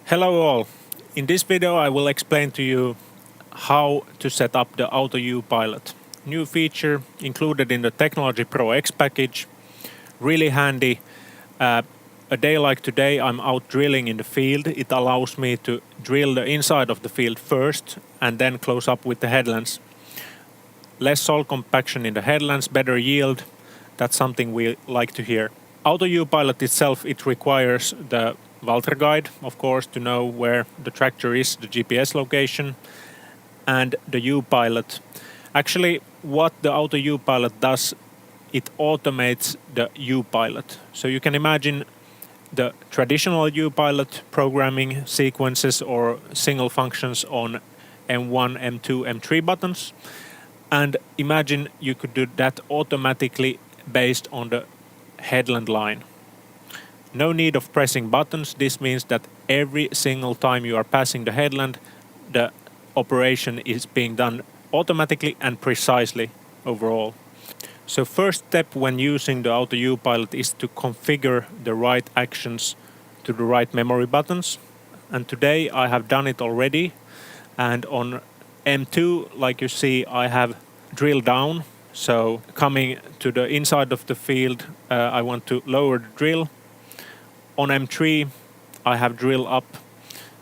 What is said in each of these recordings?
Hello all. In this video I will explain to you how to set up the Auto U Pilot. New feature included in the Technology Pro X package. Really handy. A day like today I'm out drilling in the field. It allows me to drill the inside of the field first and then close up with the headlands. Less soil compaction in the headlands, better yield. That's something we like to hear. Auto U Pilot itself, it requires the Valtra guide, of course, to know where the tractor is, the GPS location, and the U Pilot. Actually, what the Auto U Pilot does, it automates the U Pilot. So you can imagine the traditional U Pilot programming sequences or single functions on M1, M2, M3 buttons. And imagine you could do that automatically based on the headland line. No need of pressing buttons. This means that every single time you are passing the headland, the operation is being done automatically and precisely overall. So first step when using the Auto U Pilot is to configure the right actions to the right memory buttons. And today I have done it already. And on M2, like you see, I have drill down. So coming to the inside of the field, I want to lower the drill. On M3, I have drill up,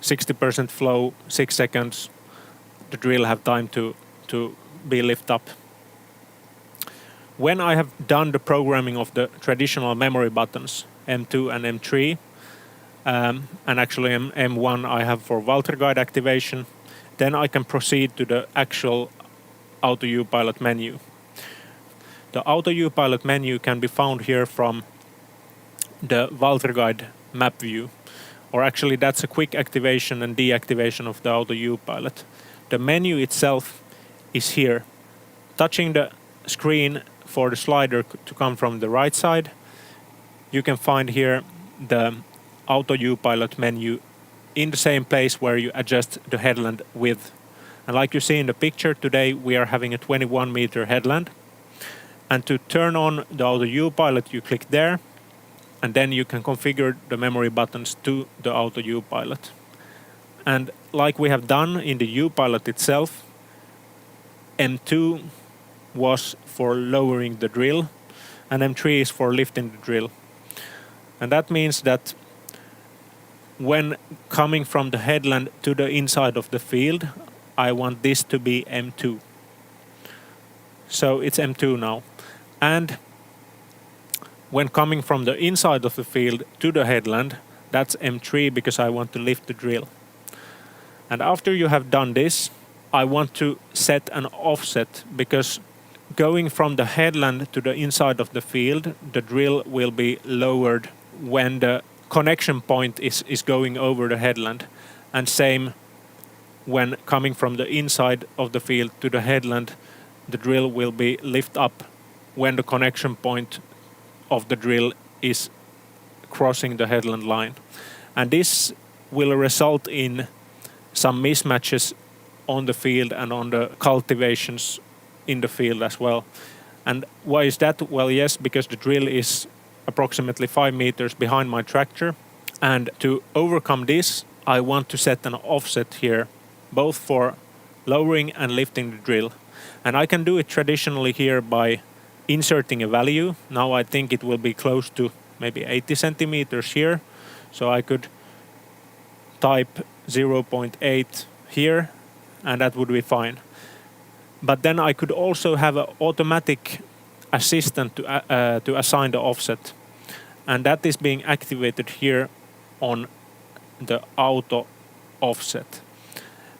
60% flow, 6 seconds. The drill have time to be lift up. When I have done the programming of the traditional memory buttons, M2 and M3, and actually M1 I have for Valtra guide activation, then I can proceed to the actual Auto U Pilot menu. The Auto U Pilot menu can be found here from the Valtra guide map view, or actually that's a quick activation and deactivation of the Auto U Pilot. The menu itself is here. Touching the screen for the slider to come from the right side, you can find here the Auto U Pilot menu in the same place where you adjust the headland width. And like you see in the picture, today we are having a 21 meter headland. And to turn on the Auto U Pilot, you click there, and then you can configure the memory buttons to the Auto U Pilot. And like we have done in the U Pilot itself, M2 was for lowering the drill, and M3 is for lifting the drill. And that means that when coming from the headland to the inside of the field, I want this to be M2. So it's M2 now. And when coming from the inside of the field to the headland, that's M3 because I want to lift the drill. And after you have done this, I want to set an offset, because going from the headland to the inside of the field, the drill will be lowered when the connection point is going over the headland. And same when coming from the inside of the field to the headland, the drill will be lift up when the connection point of the drill is crossing the headland line. And this will result in some mismatches on the field and on the cultivations in the field as well. And why is that? Well, yes, because the drill is approximately 5 meters behind my tractor. And to overcome this, I want to set an offset here, both for lowering and lifting the drill. And I can do it traditionally here by inserting a value. Now I think it will be close to maybe 80 centimeters here. So I could type 0.8 here, and that would be fine. But then I could also have an automatic assistant to assign the offset. And that is being activated here on the auto offset.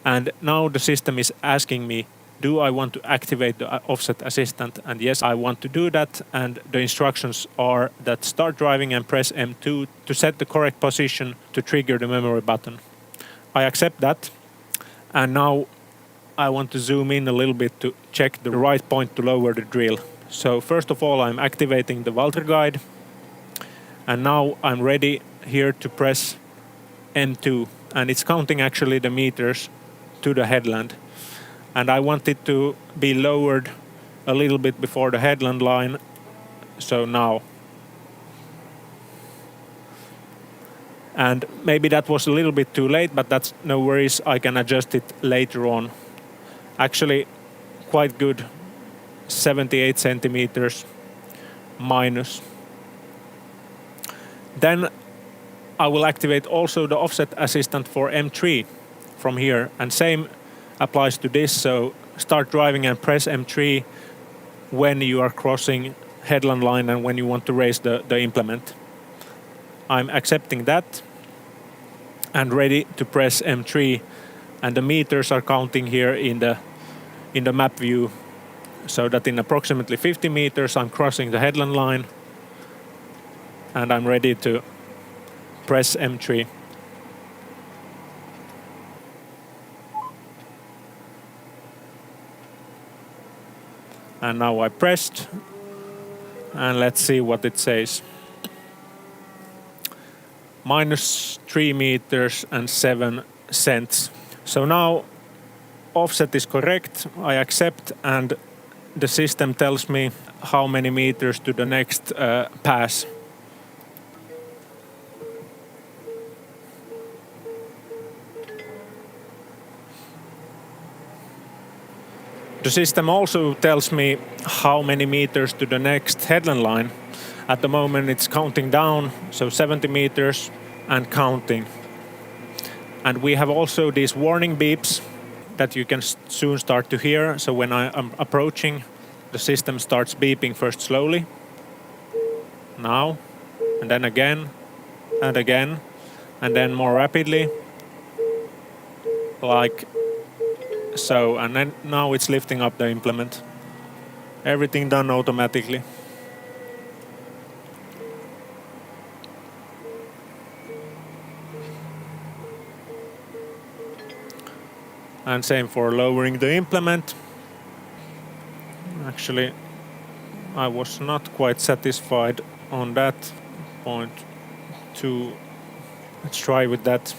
And now the system is asking me, do I want to activate the offset assistant? And yes, I want to do that. And the instructions are that start driving and press M2 to set the correct position to trigger the memory button. I accept that. And now I want to zoom in a little bit to check the right point to lower the drill. So first of all, I'm activating the Valtra guide. And now I'm ready here to press M2. And it's counting actually the meters to the headland. And I want it to be lowered a little bit before the headland line. So now. And maybe that was a little bit too late, but that's no worries, I can adjust it later on. Actually, quite good, 78 centimeters minus. Then I will activate also the offset assistant for M3 from here, and same applies to this. So start driving and press M3 when you are crossing headland line and when you want to raise the implement. I'm accepting that and ready to press M3, and the meters are counting here in the map view, so that in approximately 50 meters I'm crossing the headland line, and I'm ready to press M3. And now I pressed, and let's see what it says. -3 meters and 7 cents. So now offset is correct, I accept, and the system tells me how many meters to the next pass. The system also tells me how many meters to the next headland line. At the moment it's counting down, so 70 meters and counting. And we have also these warning beeps that you can soon start to hear. So when I am approaching, the system starts beeping first slowly, now, and then again, and then more rapidly, like so, and then now it's lifting up the implement. Everything done automatically. And same for lowering the implement. Actually, I was not quite satisfied on that point too. Let's try with that.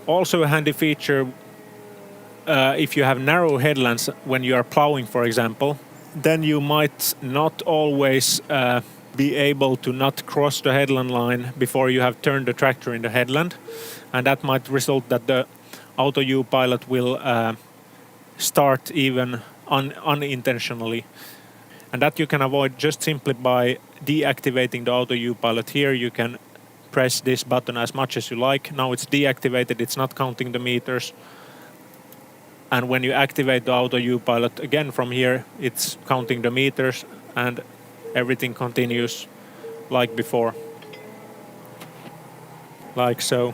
Also a handy feature, if you have narrow headlands when you are plowing, for example, then you might not always be able to not cross the headland line before you have turned the tractor in the headland, and that might result that the auto U-pilot will start even unintentionally, and that you can avoid just simply by deactivating the auto U-pilot. Here you can press this button as much as you like. Now it's deactivated, it's not counting the meters, and when you activate the auto U-pilot again from here, it's counting the meters, and everything continues like before, like so.